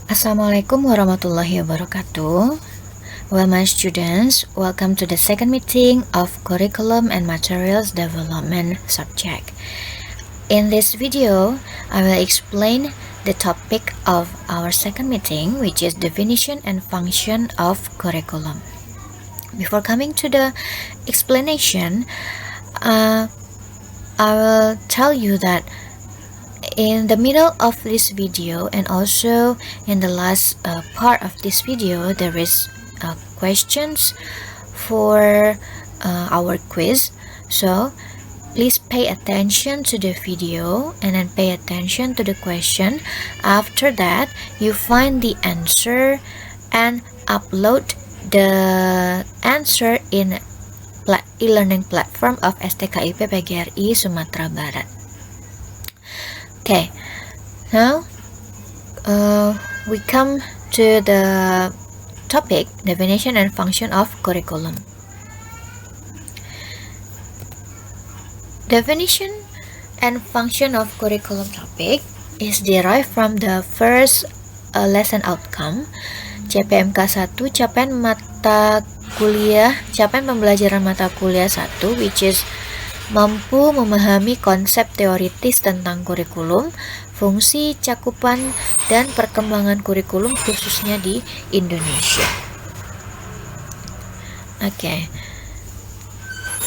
Assalamualaikum warahmatullahi wabarakatuh. Well, my students, welcome to the second meeting of Curriculum and Materials Development subject. In this video, I will explain the topic of our second meeting, which is definition and function of curriculum. Before coming to the explanation, I will tell you that in the middle of this video and also in the last part of this video, there is questions for our quiz. So please pay attention to the video and then pay attention to the question. After that, you find the answer and upload the answer in e-learning platform of STKIP PGRI Sumatera Barat. Okay, now we come to the topic, definition and function of curriculum. Definition and function of curriculum topic is derived from the first lesson outcome, CPMK 1, capaian pembelajaran mata kuliah 1, which is mampu memahami konsep teoritis tentang kurikulum, fungsi, cakupan, dan perkembangan kurikulum khususnya di Indonesia. Okay.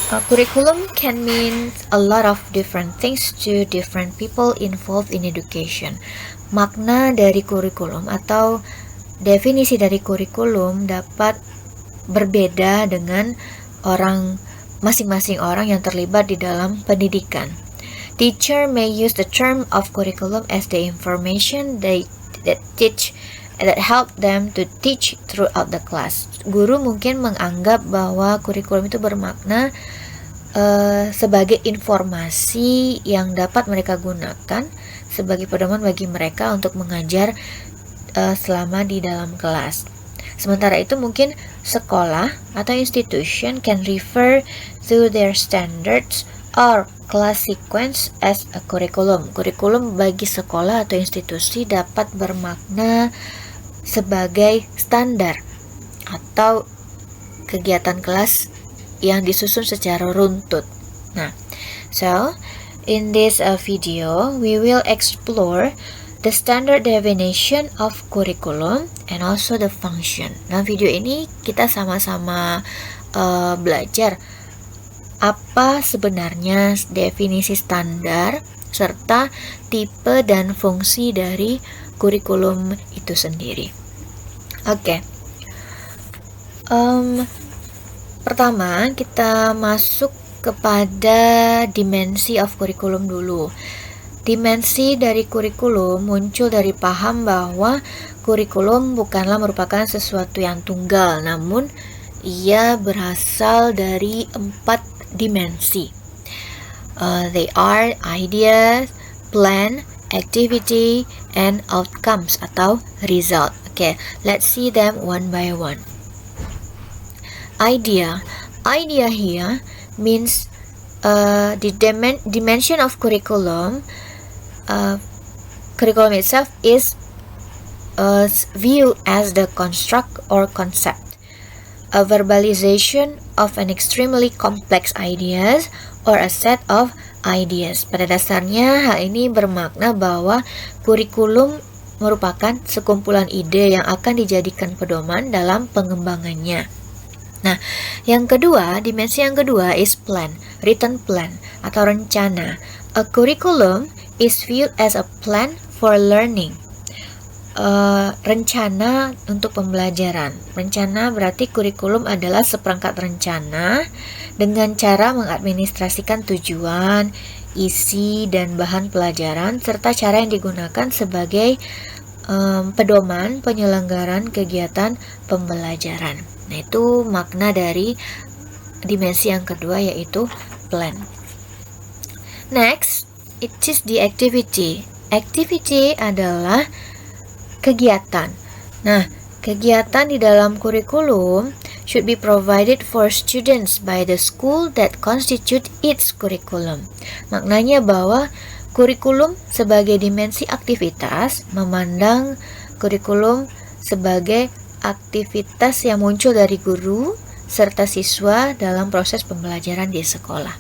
Curriculum can mean a lot of different things to different people involved in education. Makna dari kurikulum atau definisi dari kurikulum dapat berbeda dengan masing-masing orang yang terlibat di dalam pendidikan. Teacher may use the term of curriculum as the information that help them to teach throughout the class. Guru mungkin menganggap bahwa kurikulum itu bermakna sebagai informasi yang dapat mereka gunakan sebagai pedoman bagi mereka untuk mengajar selama di dalam kelas. Sementara itu mungkin sekolah atau institution can refer to their standards or class sequence as a curriculum. Kurikulum bagi sekolah atau institusi dapat bermakna sebagai standar atau kegiatan kelas yang disusun secara runtut. Nah, so in this video we will explore the standard definition of curriculum and also the function. Nah, video ini kita sama-sama belajar apa sebenarnya definisi standar serta tipe dan fungsi dari kurikulum itu sendiri. Oke. Pertama, kita masuk kepada dimensi of kurikulum dulu. Dimensi dari kurikulum muncul dari paham bahwa kurikulum bukanlah merupakan sesuatu yang tunggal, namun ia berasal dari 4 dimensi. They are ideas, plan, activity, and outcomes atau result. Okay, let's see them one by one. Idea here means the dimension of curriculum. Curriculum itself is viewed as the construct or concept, a verbalization of an extremely complex ideas or a set of ideas. Pada dasarnya, hal ini bermakna bahwa kurikulum merupakan sekumpulan ide yang akan dijadikan pedoman dalam pengembangannya. Nah, dimensi yang kedua is plan, written plan atau rencana. A curriculum is viewed as a plan for learning. Rencana untuk pembelajaran. Rencana berarti kurikulum adalah seperangkat rencana dengan cara mengadministrasikan tujuan, isi, dan bahan pelajaran serta cara yang digunakan sebagai pedoman penyelenggaraan kegiatan pembelajaran. Nah, itu makna dari dimensi yang kedua, yaitu plan. Next, it is the activity. Activity adalah kegiatan. Nah, kegiatan di dalam kurikulum should be provided for students by the school that constitute its curriculum. Maknanya bahwa Kurikulum sebagai dimensi aktivitas memandang kurikulum sebagai aktivitas yang muncul dari guru serta siswa dalam proses pembelajaran di sekolah.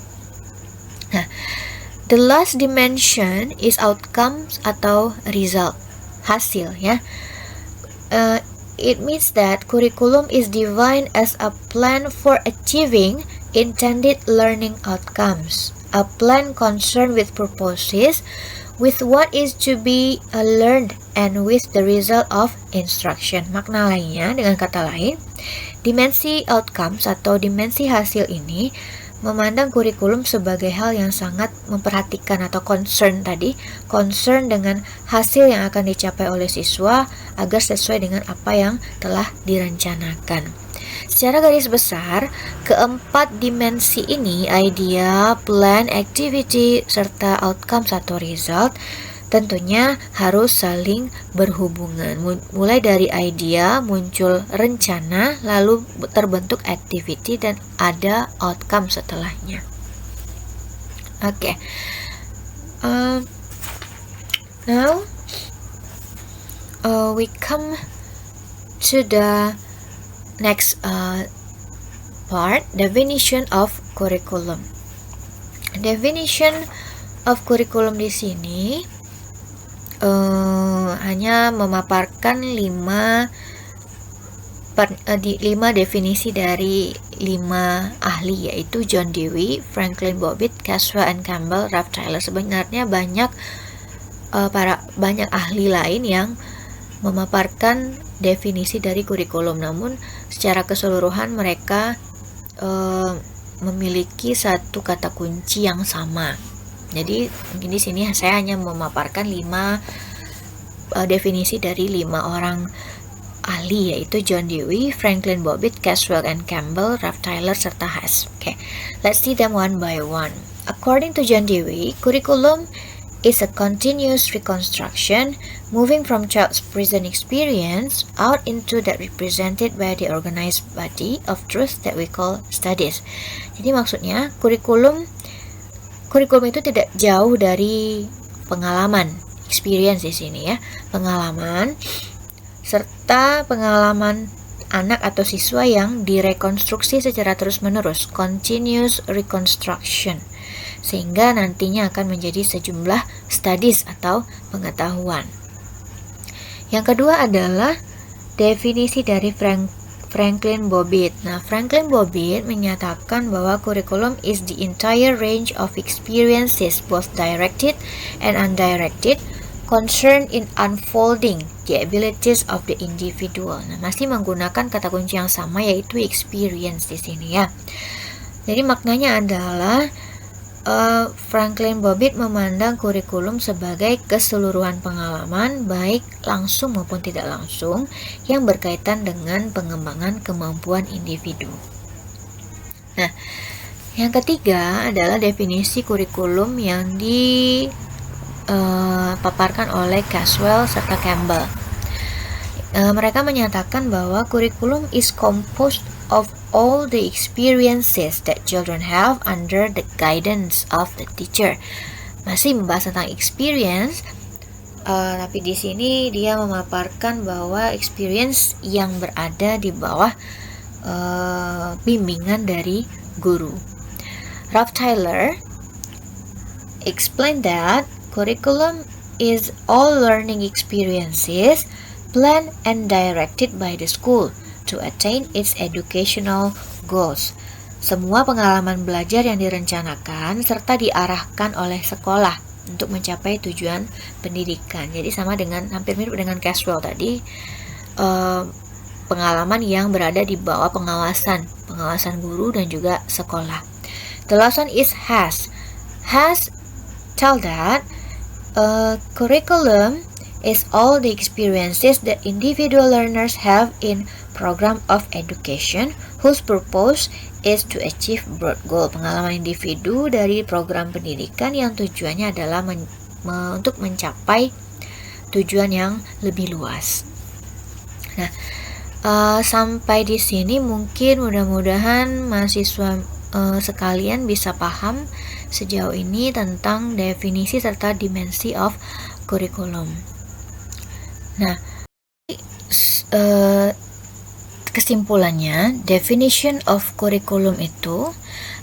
Nah, the last dimension is outcomes atau result, hasil ya. It means that curriculum is defined as a plan for achieving intended learning outcomes. A plan concerned with purposes, with what is to be learned, and with the result of instruction. Makna lainnya, dengan kata lain, dimensi outcomes atau dimensi hasil ini memandang kurikulum sebagai hal yang sangat memperhatikan atau concern dengan hasil yang akan dicapai oleh siswa agar sesuai dengan apa yang telah direncanakan. Secara garis besar, keempat dimensi ini, idea, plan, activity, serta outcomes atau result, tentunya harus saling berhubungan. Mulai dari idea, muncul rencana, lalu terbentuk activity, dan ada outcome setelahnya. Oke. Now, we come to the next part, definition of curriculum. Definition of curriculum di sini hanya memaparkan 5 definisi dari 5 ahli, yaitu John Dewey, Franklin Bobbitt, Caswell and Campbell, Ralph Tyler. Sebenarnya banyak ahli lain yang memaparkan definisi dari kurikulum, namun secara keseluruhan mereka memiliki satu kata kunci yang sama. Jadi mungkin di sini saya hanya memaparkan 5 definisi dari 5 orang ahli, yaitu John Dewey, Franklin Bobbitt, Caswell and Campbell, Ralph Tyler, serta Haas. Okay, let's see them one by one. According to John Dewey, curriculum is a continuous reconstruction moving from child's present experience out into that represented by the organized body of truth that we call studies. Jadi maksudnya kurikulum itu tidak jauh dari pengalaman, experience di sini ya, pengalaman serta pengalaman anak atau siswa yang direkonstruksi secara terus-menerus, continuous reconstruction, sehingga nantinya akan menjadi sejumlah studies atau pengetahuan. Yang kedua adalah definisi dari Franklin Bobbitt. Nah, Franklin Bobbitt menyatakan bahwa kurikulum is the entire range of experiences, both directed and undirected, concerned in unfolding the abilities of the individual. Nah, masih menggunakan kata kunci yang sama, yaitu experience di sini ya. Jadi maknanya adalah Franklin Bobbitt memandang kurikulum sebagai keseluruhan pengalaman, baik langsung maupun tidak langsung, yang berkaitan dengan pengembangan kemampuan individu. Nah, yang ketiga adalah definisi kurikulum yang dipaparkan oleh Caswell serta Campbell. Mereka menyatakan bahwa kurikulum is composed of all the experiences that children have under the guidance of the teacher. Masih membahas tentang experience, tapi di sini dia memaparkan bahwa experience yang berada di bawah bimbingan dari guru. Ralph Tyler explained that curriculum is all learning experiences planned and directed by the school to attain its educational goals. Semua pengalaman belajar yang direncanakan serta diarahkan oleh sekolah untuk mencapai tujuan pendidikan. Jadi hampir mirip dengan Caswell tadi, pengalaman yang berada di bawah pengawasan guru dan juga sekolah. The last one is Haas. Haas tell that curriculum is all the experiences that individual learners have in program of education whose purpose is to achieve broad goal. Pengalaman individu dari program pendidikan yang tujuannya adalah untuk mencapai tujuan yang lebih luas. Nah, sampai di sini mungkin mudah-mudahan mahasiswa sekalian bisa paham sejauh ini tentang definisi serta dimensi of kurikulum. Nah, kesimpulannya, definition of curriculum itu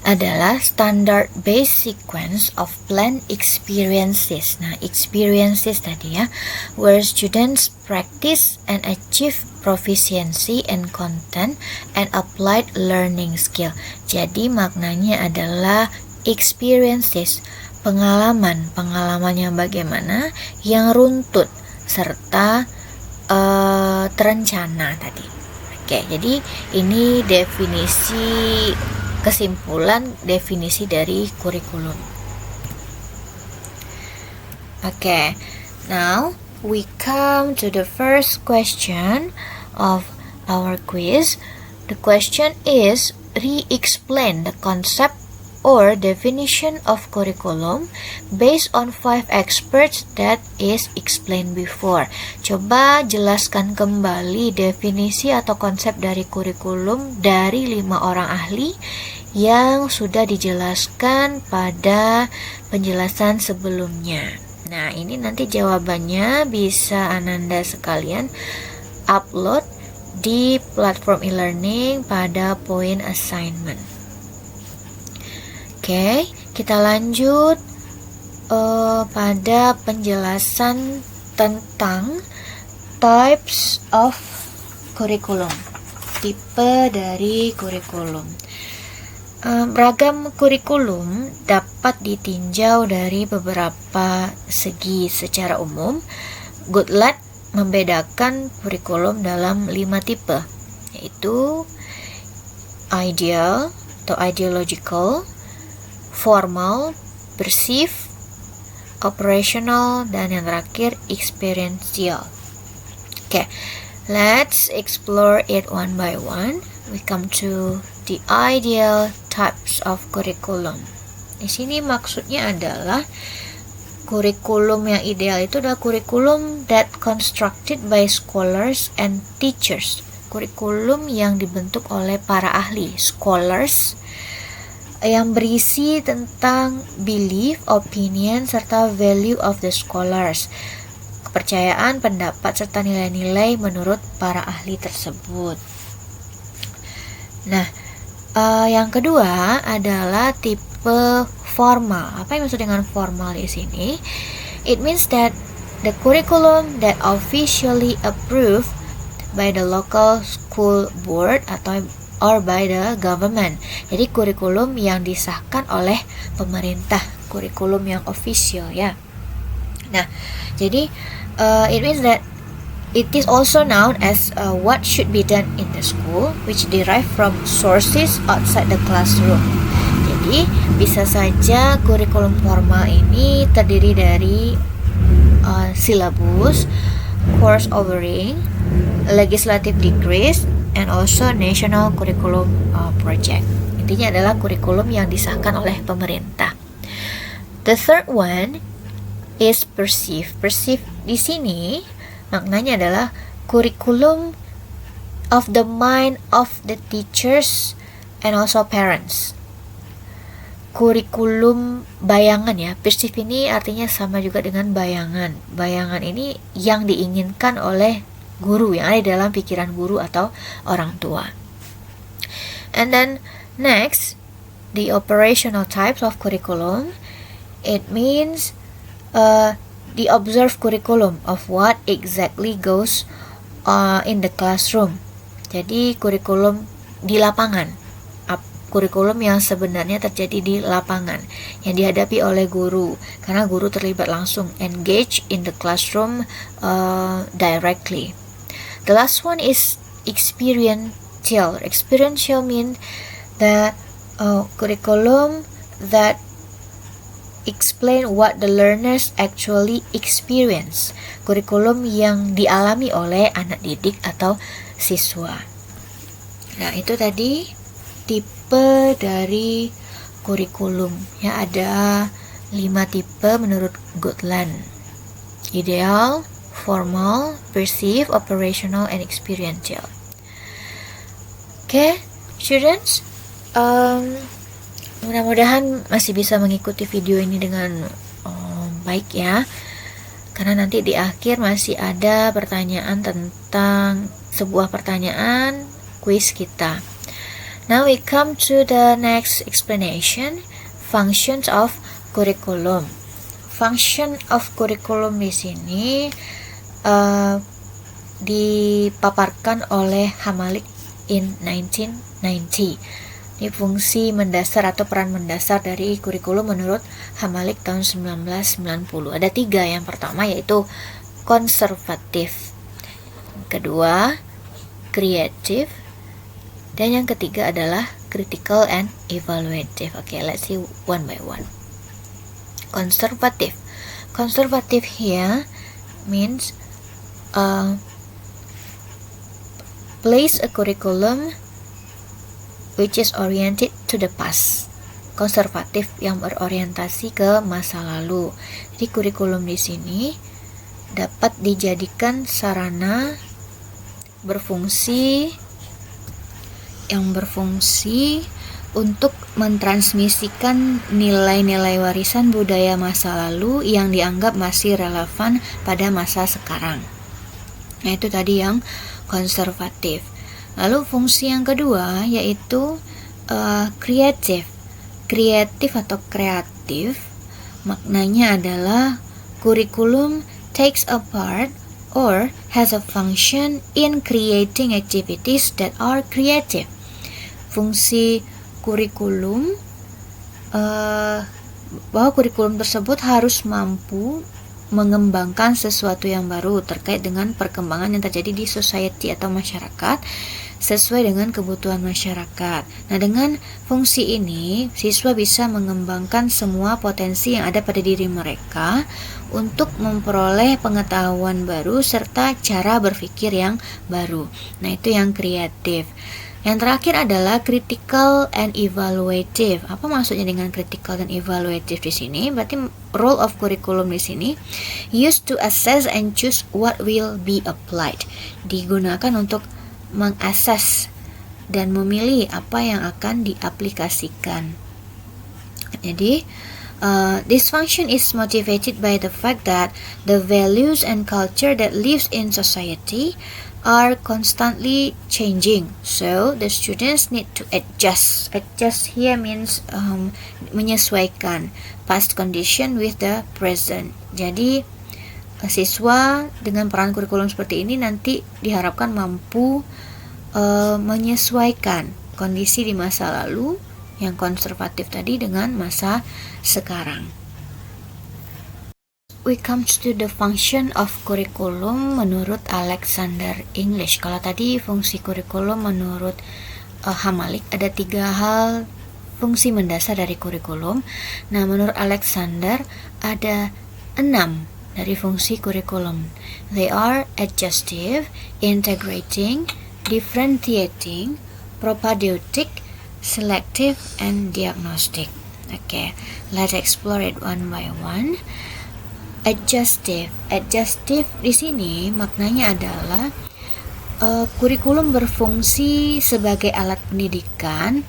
adalah standard based sequence of planned experiences. Nah, experiences tadi ya, where students practice and achieve proficiency in content and applied learning skill. Jadi maknanya adalah experiences, pengalaman yang bagaimana, yang runtut serta terencana tadi. Oke, jadi ini kesimpulan definisi dari kurikulum. Oke, now we come to the first question of our quiz. The question is, re-explain the concept or definition of curriculum based on 5 experts that is explained before. Coba jelaskan kembali definisi atau konsep dari kurikulum dari 5 orang ahli yang sudah dijelaskan pada penjelasan sebelumnya. Nah, ini nanti jawabannya bisa Ananda sekalian upload di platform e-learning pada poin assignment. Oke, kita lanjut pada penjelasan tentang types of curriculum, tipe dari kurikulum. Beragam kurikulum dapat ditinjau dari beberapa segi. Secara umum, Goodland membedakan kurikulum dalam 5 tipe, yaitu ideal atau ideological, formal, perceived, operational, dan yang terakhir experiential. Okay, let's explore it one by one. We come to the ideal types of curriculum. Di sini maksudnya adalah kurikulum yang ideal itu adalah kurikulum that constructed by scholars and teachers. Kurikulum yang dibentuk oleh para ahli, scholars, yang berisi tentang belief, opinion, serta value of the scholars, kepercayaan, pendapat, serta nilai-nilai menurut para ahli tersebut. Nah, yang kedua adalah tipe formal. Apa yang maksud dengan formal di sini? It means that the curriculum that officially approved by the local school board or by the government. Jadi kurikulum yang disahkan oleh pemerintah, kurikulum yang official ya. Nah, jadi it means that it is also known as what should be done in the school, which derive from sources outside the classroom. Jadi bisa saja kurikulum formal ini terdiri dari silabus, course offering, legislative decrees, and also national curriculum project. Intinya adalah kurikulum yang disahkan oleh pemerintah. The third one is perceived. Perceived di sini maknanya adalah kurikulum of the mind of the teachers and also parents. Kurikulum bayangan ya. Perceived ini artinya sama juga dengan bayangan. Bayangan ini yang diinginkan oleh guru, yang ada dalam pikiran guru atau orang tua. And then next, the operational types of curriculum. It means the observed curriculum of what exactly goes in the classroom. Jadi kurikulum di lapangan, kurikulum yang sebenarnya terjadi di lapangan, yang dihadapi oleh guru, karena guru terlibat langsung, engage in the classroom directly. The last one is experiential. Experiential means the curriculum that explain what the learners actually experience. Kurikulum yang dialami oleh anak didik atau siswa. Nah, itu tadi tipe dari kurikulum. Ya, ada 5 tipe menurut Goodland. Ideal, formal, perceived, operational, and experiential. Okay, students, Mudah-mudahan masih bisa mengikuti video ini dengan baik ya, karena nanti di akhir masih ada pertanyaan tentang sebuah pertanyaan kuis kita. Now we come to the next explanation, functions of curriculum. Function of curriculum di sini dipaparkan oleh Hamalik in 1990. Ini fungsi mendasar atau peran mendasar dari kurikulum menurut Hamalik tahun 1990. Ada 3. Yang pertama yaitu konservatif, kedua kreatif, dan yang ketiga adalah critical and evaluative. Okay, let's see one by one. Konservatif. Konservatif here means place a curriculum which is oriented to the past. Konservatif yang berorientasi ke masa lalu. Jadi kurikulum di sini dapat dijadikan sarana berfungsi untuk mentransmisikan nilai-nilai warisan budaya masa lalu yang dianggap masih relevan pada masa sekarang. Nah, itu tadi yang konservatif. Lalu fungsi yang kedua yaitu kreatif. Kreatif atau kreatif maknanya adalah kurikulum takes a part or has a function in creating activities that are creative. Fungsi kurikulum bahwa kurikulum tersebut harus mampu mengembangkan sesuatu yang baru terkait dengan perkembangan yang terjadi di society atau masyarakat sesuai dengan kebutuhan masyarakat. Nah, dengan fungsi ini siswa bisa mengembangkan semua potensi yang ada pada diri mereka untuk memperoleh pengetahuan baru serta cara berpikir yang baru. Nah, itu yang kreatif. Yang terakhir adalah critical and evaluative. Apa maksudnya dengan critical dan evaluative di sini? Berarti role of curriculum di sini used to assess and choose what will be applied. Digunakan untuk mengassess dan memilih apa yang akan diaplikasikan. Jadi, this function is motivated by the fact that the values and culture that lives in society are constantly changing, so the students need to adjust. Adjust here means menyesuaikan past condition with the present. Jadi siswa dengan peran kurikulum seperti ini nanti diharapkan mampu menyesuaikan kondisi di masa lalu yang konservatif tadi dengan masa sekarang. We come to the function of curriculum menurut Alexander English. Kalau tadi fungsi kurikulum menurut Hamalik ada 3 hal fungsi mendasar dari kurikulum. Nah, menurut Alexander ada 6 dari fungsi kurikulum. They are adjustive, integrating, differentiating, propaedeutic, selective, and diagnostic. Okay, let's explore it one by one. Adjustive. Adjustive di sini maknanya adalah kurikulum berfungsi sebagai alat pendidikan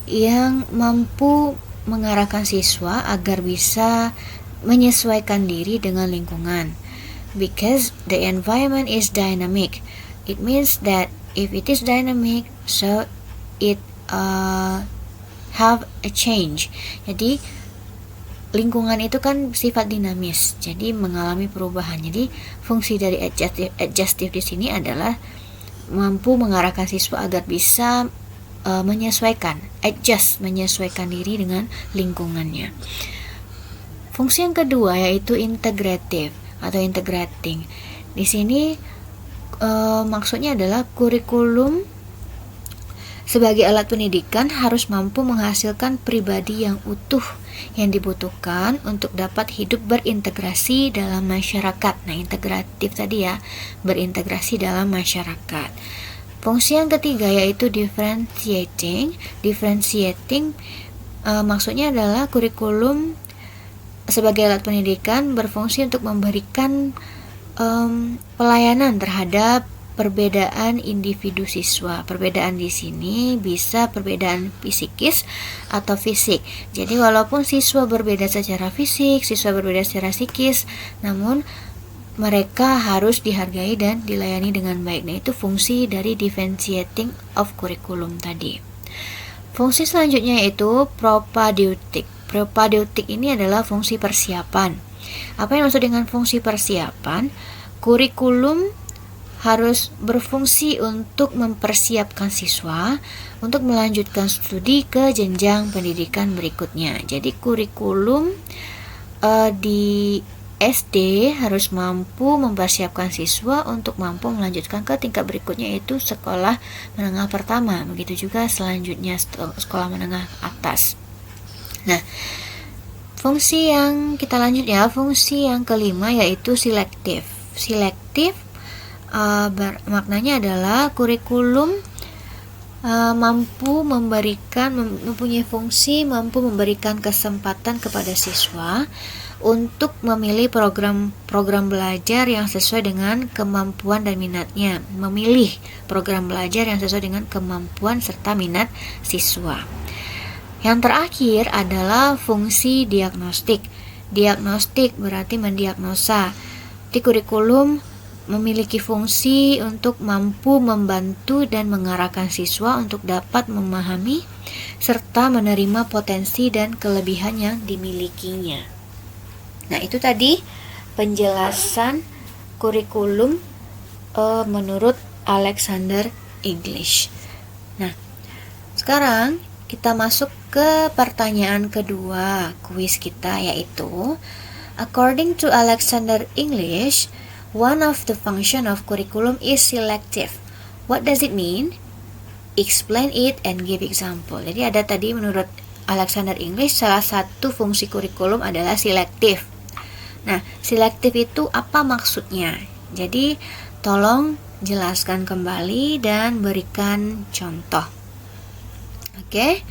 yang mampu mengarahkan siswa agar bisa menyesuaikan diri dengan lingkungan. Because the environment is dynamic, it means that if it is dynamic, so it have a change. Jadi lingkungan itu kan sifat dinamis, jadi mengalami perubahan. Jadi fungsi dari adjustive di sini adalah mampu mengarahkan siswa agar bisa menyesuaikan diri dengan lingkungannya. Fungsi yang kedua yaitu integrative atau integrating. Di sini maksudnya adalah kurikulum sebagai alat pendidikan harus mampu menghasilkan pribadi yang utuh yang dibutuhkan untuk dapat hidup berintegrasi dalam masyarakat. Nah, integratif tadi ya, berintegrasi dalam masyarakat. Fungsi yang ketiga yaitu differentiating. Differentiating maksudnya adalah kurikulum sebagai alat pendidikan berfungsi untuk memberikan pelayanan terhadap perbedaan individu siswa. Perbedaan di sini bisa perbedaan psikis atau fisik. Jadi walaupun siswa berbeda secara fisik, siswa berbeda secara psikis, namun mereka harus dihargai dan dilayani dengan baik. Nah, itu fungsi dari differentiating of curriculum tadi. Fungsi selanjutnya yaitu propadeutik. Propadeutik ini adalah fungsi persiapan. Apa yang maksud dengan fungsi persiapan? Kurikulum harus berfungsi untuk mempersiapkan siswa untuk melanjutkan studi ke jenjang pendidikan berikutnya. Jadi kurikulum di SD harus mampu mempersiapkan siswa untuk mampu melanjutkan ke tingkat berikutnya, yaitu sekolah menengah pertama. Begitu juga selanjutnya sekolah menengah atas. Nah, fungsi yang kita lanjut ya, fungsi yang kelima yaitu selektif. Selektif maknanya adalah kurikulum mempunyai fungsi mampu memberikan kesempatan kepada siswa untuk memilih program belajar yang sesuai dengan kemampuan dan minatnya, memilih program belajar yang sesuai dengan kemampuan serta minat siswa. Yang terakhir adalah fungsi diagnostik. Diagnostik berarti mendiagnosa. Di kurikulum memiliki fungsi untuk mampu membantu dan mengarahkan siswa untuk dapat memahami serta menerima potensi dan kelebihan yang dimilikinya. Nah, itu tadi penjelasan kurikulum menurut Alexander English. Nah, sekarang kita masuk ke pertanyaan kedua kuis kita, yaitu according to Alexander English, one of the function of curriculum is selective. What does it mean? Explain it and give example. Jadi ada tadi menurut Alexander English salah satu fungsi kurikulum adalah selektif. Nah, selektif itu apa maksudnya? Jadi tolong jelaskan kembali dan berikan contoh. Oke,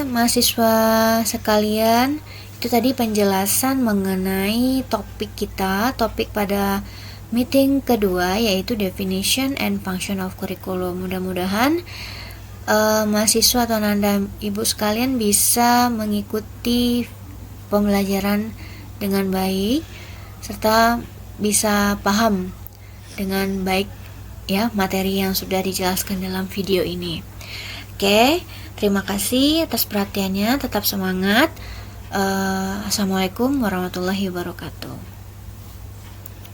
mahasiswa sekalian, itu tadi penjelasan mengenai topik kita, topik pada meeting kedua, yaitu definition and function of curriculum. Mudah-mudahan mahasiswa atau Anda ibu sekalian bisa mengikuti pembelajaran dengan baik serta bisa paham dengan baik ya materi yang sudah dijelaskan dalam video ini. Oke, terima kasih atas perhatiannya, tetap semangat. Assalamualaikum warahmatullahi wabarakatuh.